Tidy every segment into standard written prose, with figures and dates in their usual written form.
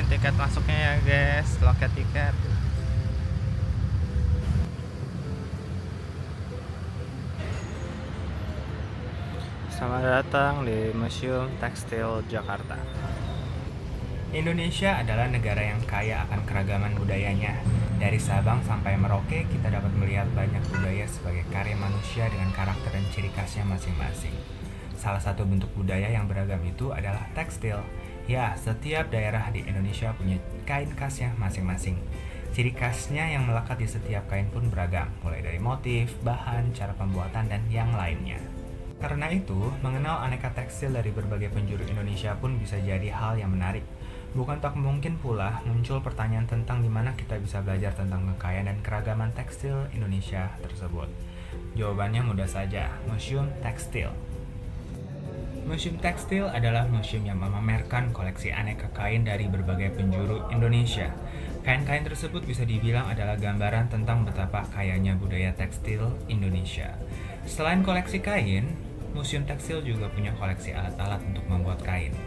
tiket masuknya ya guys, loket tiket. Selamat datang di Museum Tekstil Jakarta. Indonesia adalah negara yang kaya akan keragaman budayanya. Dari Sabang sampai Merauke, kita dapat melihat banyak budaya sebagai karya manusia dengan karakter dan ciri khasnya masing-masing. Salah satu bentuk budaya yang beragam itu adalah tekstil. Ya, setiap daerah di Indonesia punya kain khasnya masing-masing. Ciri khasnya yang melekat di setiap kain pun beragam, mulai dari motif, bahan, cara pembuatan, dan yang lainnya. Karena itu, mengenal aneka tekstil dari berbagai penjuru Indonesia pun bisa jadi hal yang menarik. Bukan tak mungkin pula muncul pertanyaan tentang di mana kita bisa belajar tentang kekayaan dan keragaman tekstil Indonesia tersebut. Jawabannya mudah saja, Museum Tekstil. Museum Tekstil adalah museum yang memamerkan koleksi aneka kain dari berbagai penjuru Indonesia. Kain-kain tersebut bisa dibilang adalah gambaran tentang betapa kayanya budaya tekstil Indonesia. Selain koleksi kain, Museum Tekstil juga punya koleksi alat-alat untuk membuat kain.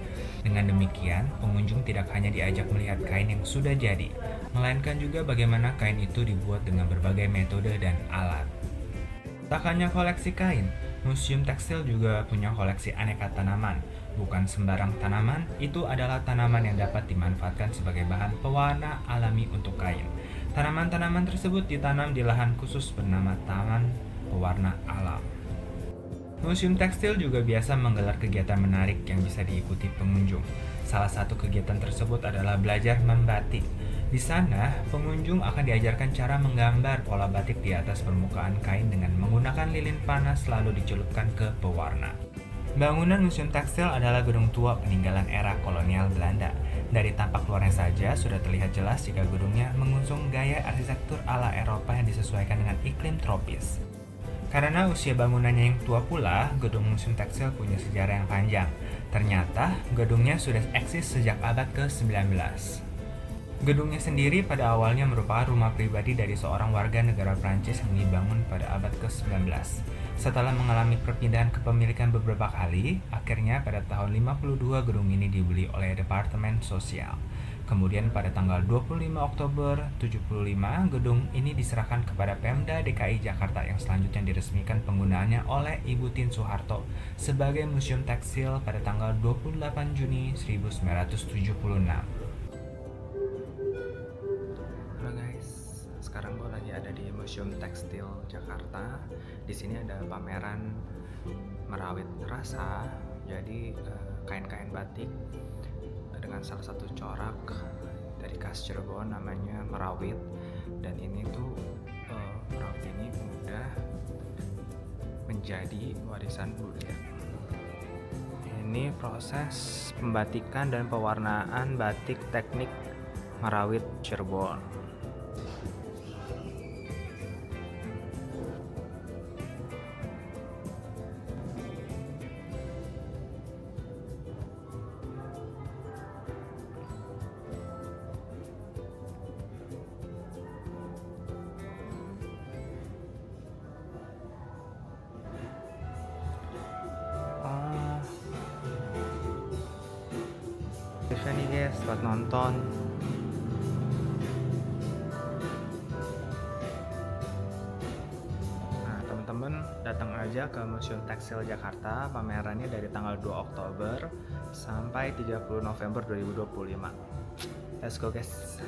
Dengan demikian, pengunjung tidak hanya diajak melihat kain yang sudah jadi, melainkan juga bagaimana kain itu dibuat dengan berbagai metode dan alat. Tak hanya koleksi kain, Museum Tekstil juga punya koleksi aneka tanaman. Bukan sembarang tanaman, itu adalah tanaman yang dapat dimanfaatkan sebagai bahan pewarna alami untuk kain. Tanaman-tanaman tersebut ditanam di lahan khusus bernama Taman Pewarna Alam. Museum Tekstil juga biasa menggelar kegiatan menarik yang bisa diikuti pengunjung. Salah satu kegiatan tersebut adalah belajar membatik. Di sana, pengunjung akan diajarkan cara menggambar pola batik di atas permukaan kain dengan menggunakan lilin panas lalu dicelupkan ke pewarna. Bangunan Museum Tekstil adalah gedung tua peninggalan era kolonial Belanda. Dari tampak luarnya saja sudah terlihat jelas jika gedungnya mengusung gaya arsitektur ala Eropa yang disesuaikan dengan iklim tropis. Karena usia bangunannya yang tua pula, gedung Museum Tekstil punya sejarah yang panjang. Ternyata, gedungnya sudah eksis sejak abad ke-19. Gedungnya sendiri pada awalnya merupakan rumah pribadi dari seorang warga negara Prancis yang dibangun pada abad ke-19. Setelah mengalami perpindahan kepemilikan beberapa kali, akhirnya pada tahun 52 gedung ini dibeli oleh Departemen Sosial. Kemudian pada tanggal 25 Oktober 75, gedung ini diserahkan kepada Pemda DKI Jakarta yang selanjutnya diresmikan penggunaannya oleh Ibu Tien Soeharto sebagai Museum Tekstil pada tanggal 28 Juni 1976. Halo guys, sekarang gue lagi ada di Museum Tekstil Jakarta. Di sini ada pameran merawit rasa, jadi kain-kain batik dengan salah satu corak dari khas Cirebon namanya merawit, dan ini tuh merawit ini udah menjadi warisan budaya. Ini proses pembatikan dan pewarnaan batik teknik merawit Cirebon. Bisa nih guys buat nonton. Nah teman-teman datang aja ke Museum Tekstil Jakarta. Pamerannya dari tanggal 2 Oktober sampai 30 November 2025. Let's go guys.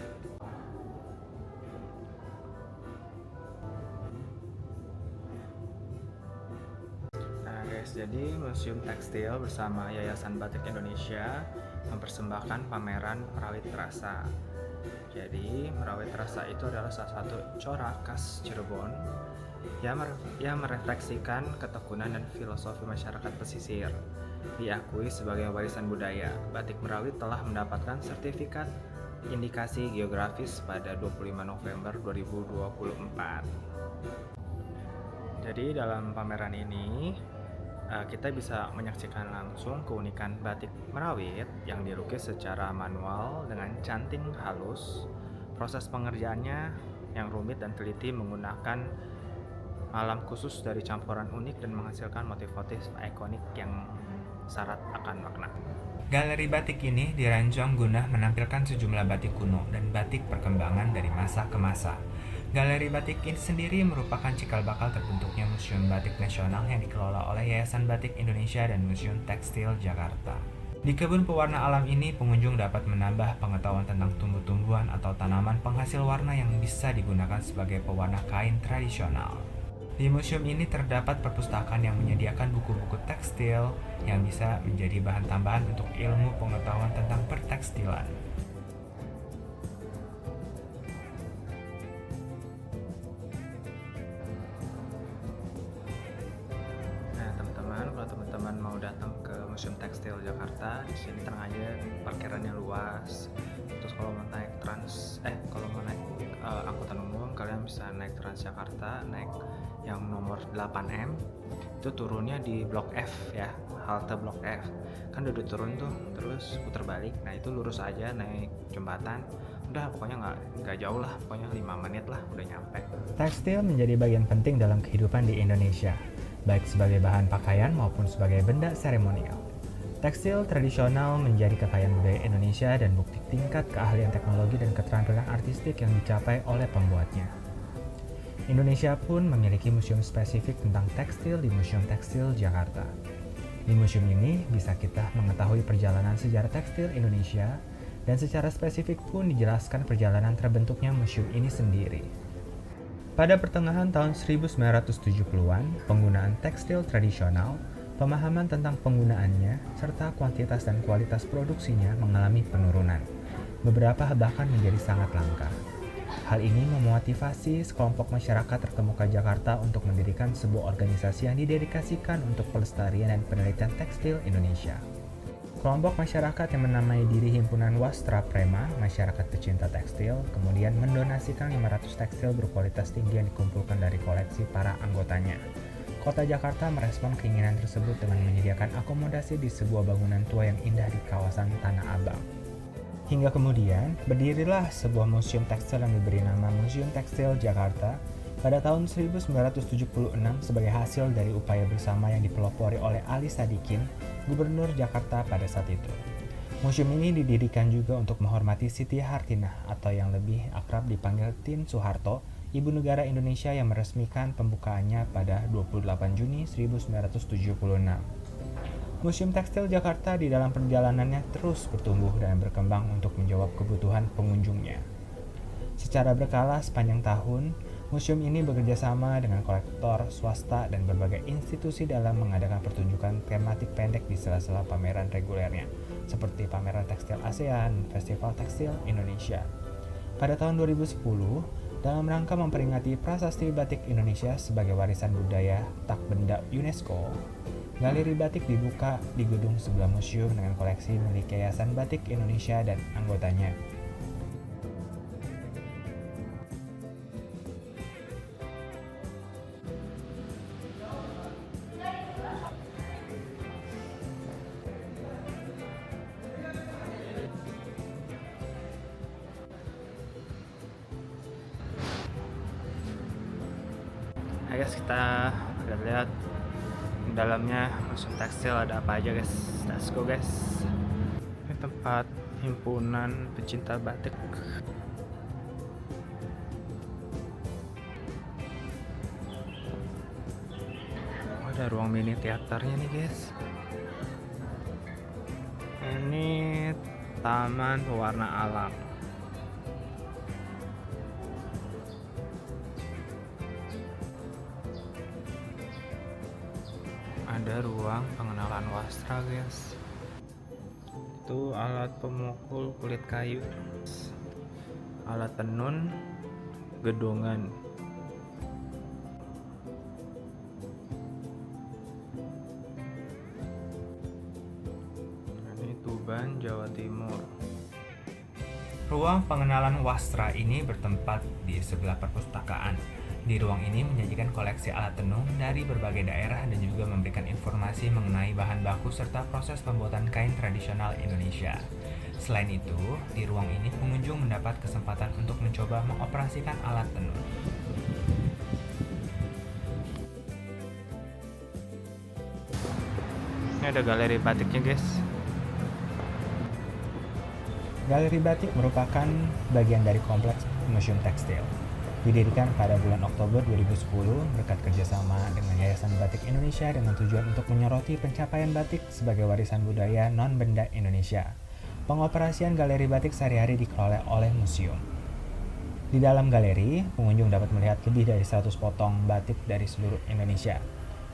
Jadi Museum Tekstil bersama Yayasan Batik Indonesia mempersembahkan pameran merawit rasa. Jadi merawit rasa itu adalah salah satu corak khas Cirebon yang merefleksikan ketekunan dan filosofi masyarakat pesisir. Diakui sebagai warisan budaya, batik merawit telah mendapatkan sertifikat indikasi geografis pada 25 November 2024. Jadi dalam pameran ini kita bisa menyaksikan langsung keunikan batik merawit yang dilukis secara manual dengan canting halus. Proses pengerjaannya yang rumit dan teliti menggunakan alam khusus dari campuran unik dan menghasilkan motif-motif ikonik yang syarat akan makna. Galeri batik ini dirancang guna menampilkan sejumlah batik kuno dan batik perkembangan dari masa ke masa. Galeri batik ini sendiri merupakan cikal bakal terbentuknya Museum Batik Nasional yang dikelola oleh Yayasan Batik Indonesia dan Museum Tekstil Jakarta. Di kebun pewarna alam ini, pengunjung dapat menambah pengetahuan tentang tumbuh-tumbuhan atau tanaman penghasil warna yang bisa digunakan sebagai pewarna kain tradisional. Di museum ini terdapat perpustakaan yang menyediakan buku-buku tekstil yang bisa menjadi bahan tambahan untuk ilmu pengetahuan tentang pertekstilan. Nah, teman-teman, kalau teman-teman mau datang ke Museum Tekstil Jakarta, di sini tenang aja, parkirannya luas. Terus kalau mau naik angkutan umum, kalian bisa naik Transjakarta, naik yang nomor 8M. Itu turunnya di Blok F ya, halte Blok F. Kan udah turun tuh, terus putar balik. Nah, itu lurus aja naik jembatan. Udah, pokoknya nggak jauh lah, pokoknya 5 menit lah udah nyampe. Tekstil menjadi bagian penting dalam kehidupan di Indonesia, baik sebagai bahan pakaian maupun sebagai benda seremonial. Tekstil tradisional menjadi kekayaan budaya Indonesia dan bukti tingkat keahlian teknologi dan keterampilan artistik yang dicapai oleh pembuatnya. Indonesia pun memiliki museum spesifik tentang tekstil di Museum Tekstil Jakarta. Di museum ini bisa kita mengetahui perjalanan sejarah tekstil Indonesia dan secara spesifik pun dijelaskan perjalanan terbentuknya museum ini sendiri. Pada pertengahan tahun 1970-an, penggunaan tekstil tradisional, pemahaman tentang penggunaannya, serta kuantitas dan kualitas produksinya mengalami penurunan. Beberapa bahkan menjadi sangat langka. Hal ini memotivasi sekelompok masyarakat terkemuka Jakarta untuk mendirikan sebuah organisasi yang didedikasikan untuk pelestarian dan penelitian tekstil Indonesia. Kelompok masyarakat yang menamai diri Himpunan Wastra Prema, Masyarakat Pecinta Tekstil, kemudian mendonasikan 500 tekstil berkualitas tinggi yang dikumpulkan dari koleksi para anggotanya. Kota Jakarta merespon keinginan tersebut dengan menyediakan akomodasi di sebuah bangunan tua yang indah di kawasan Tanah Abang. Hingga kemudian, berdirilah sebuah museum tekstil yang diberi nama Museum Tekstil Jakarta pada tahun 1976 sebagai hasil dari upaya bersama yang dipelopori oleh Ali Sadikin, Gubernur Jakarta pada saat itu. Museum ini didirikan juga untuk menghormati Siti Hartinah atau yang lebih akrab dipanggil Tin Soeharto, Ibu Negara Indonesia yang meresmikan pembukaannya pada 28 Juni 1976. Museum Tekstil Jakarta di dalam perjalanannya terus bertumbuh dan berkembang untuk menjawab kebutuhan pengunjungnya. Secara berkala sepanjang tahun, museum ini bekerja sama dengan kolektor swasta dan berbagai institusi dalam mengadakan pertunjukan tematik pendek di sela-sela pameran regulernya, seperti pameran tekstil ASEAN, Festival Tekstil Indonesia. Pada tahun 2010, dalam rangka memperingati Prasasti Batik Indonesia sebagai warisan budaya tak benda UNESCO, galeri batik dibuka di gedung sebelah museum dengan koleksi milik Yayasan Batik Indonesia dan anggotanya. Nah guys, kita lihat dalamnya museum tekstil ada apa aja guys. Let's go guys. Ini tempat himpunan pecinta batik. Ada ruang mini teaternya nih guys. Ini taman pewarna alam. Ada ruang pengenalan wastra guys. Itu alat pemukul kulit kayu, alat tenun, gedongan. Ini Tuban, Jawa Timur. Ruang pengenalan wastra ini bertempat di sebelah perpustakaan. Di ruang ini menyajikan koleksi alat tenun dari berbagai daerah dan juga memberikan informasi mengenai bahan baku serta proses pembuatan kain tradisional Indonesia. Selain itu, di ruang ini pengunjung mendapat kesempatan untuk mencoba mengoperasikan alat tenun. Ini ada galeri batiknya guys. Galeri batik merupakan bagian dari kompleks Museum Tekstil. Didirikan pada bulan Oktober 2010 berkat kerjasama dengan Yayasan Batik Indonesia dengan tujuan untuk menyoroti pencapaian batik sebagai warisan budaya non-benda Indonesia. Pengoperasian galeri batik sehari-hari dikelola oleh museum. Di dalam galeri, pengunjung dapat melihat lebih dari 100 potong batik dari seluruh Indonesia,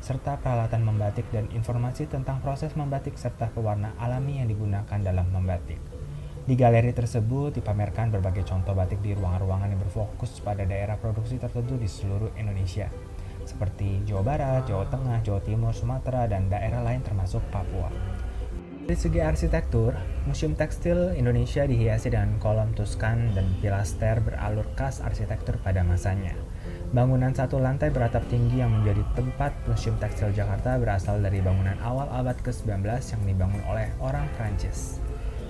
serta peralatan membatik dan informasi tentang proses membatik serta pewarna alami yang digunakan dalam membatik. Di galeri tersebut dipamerkan berbagai contoh batik di ruangan-ruangan yang berfokus pada daerah produksi tertentu di seluruh Indonesia, seperti Jawa Barat, Jawa Tengah, Jawa Timur, Sumatera, dan daerah lain termasuk Papua. Dari segi arsitektur, Museum Tekstil Indonesia dihiasi dengan kolom tuskan dan pilaster beralur khas arsitektur pada masanya. Bangunan satu lantai beratap tinggi yang menjadi tempat Museum Tekstil Jakarta berasal dari bangunan awal abad ke-19 yang dibangun oleh orang Prancis.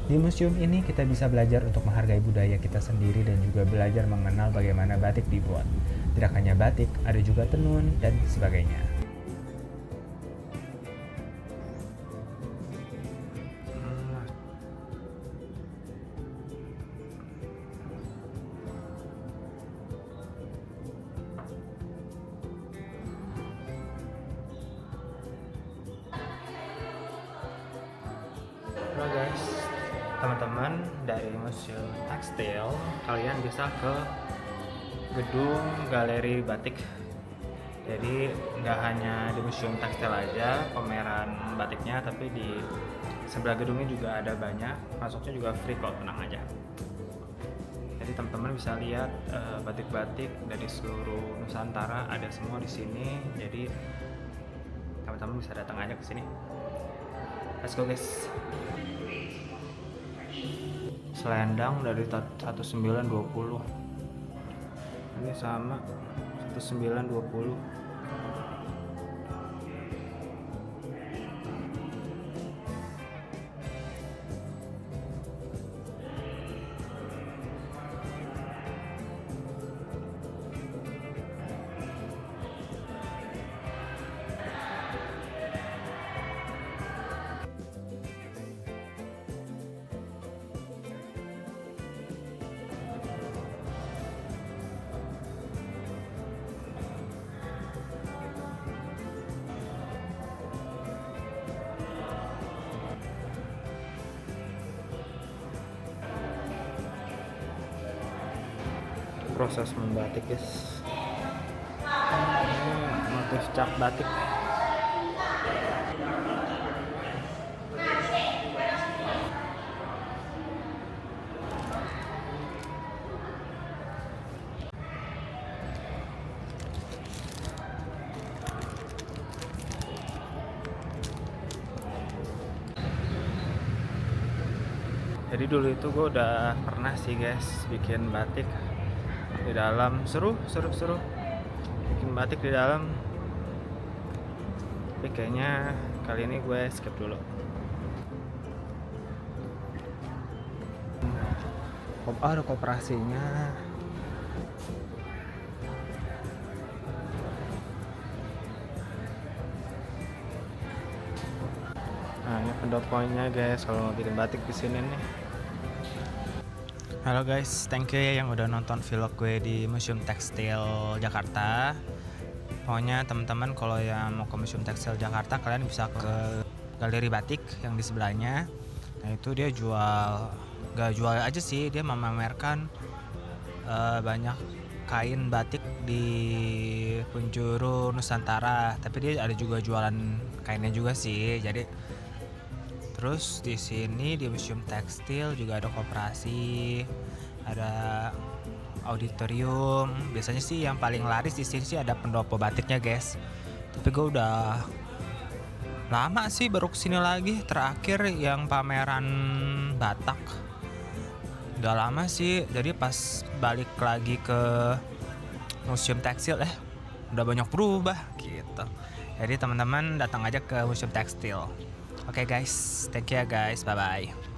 Di museum ini kita bisa belajar untuk menghargai budaya kita sendiri dan juga belajar mengenal bagaimana batik dibuat. Tidak hanya batik, ada juga tenun dan sebagainya. Halo guys, teman-teman dari Museum Tekstil, kalian bisa ke gedung galeri batik. Jadi nggak hanya di Museum Tekstil aja pameran batiknya, tapi di sebelah gedungnya juga ada banyak. Masuknya juga free kok, tenang aja. Jadi teman-teman bisa lihat batik-batik dari seluruh Nusantara ada semua di sini. Jadi teman-teman bisa datang aja ke sini. Let's go guys. Selendang dari 1920. Ini sama 1920. Proses membatik guys. Motif cap batik. Jadi dulu itu gue udah pernah sih guys bikin batik di dalam, seru bikin batik di dalam, tapi kayaknya kali ini gue skip dulu. Ada koperasinya. Nah ini pendoponya guys kalau mau bikin batik di sini nih. Halo guys, thank you ya yang udah nonton vlog gue di Museum Tekstil Jakarta. Pokoknya teman-teman kalau yang mau ke Museum Tekstil Jakarta, kalian bisa ke galeri batik yang di sebelahnya. Nah itu dia gak jual aja sih, dia memamerkan banyak kain batik di penjuru Nusantara. Tapi dia ada juga jualan kainnya juga sih. Jadi terus di sini di Museum Tekstil juga ada koperasi, ada auditorium. Biasanya sih yang paling laris di sini sih ada pendopo batiknya guys. Tapi gue udah lama sih baru kesini lagi. Terakhir yang pameran Batak udah lama sih. Jadi pas balik lagi ke Museum Tekstil udah banyak berubah gitu. Jadi teman-teman datang aja ke Museum Tekstil. Oke guys, thank you ya guys, bye bye.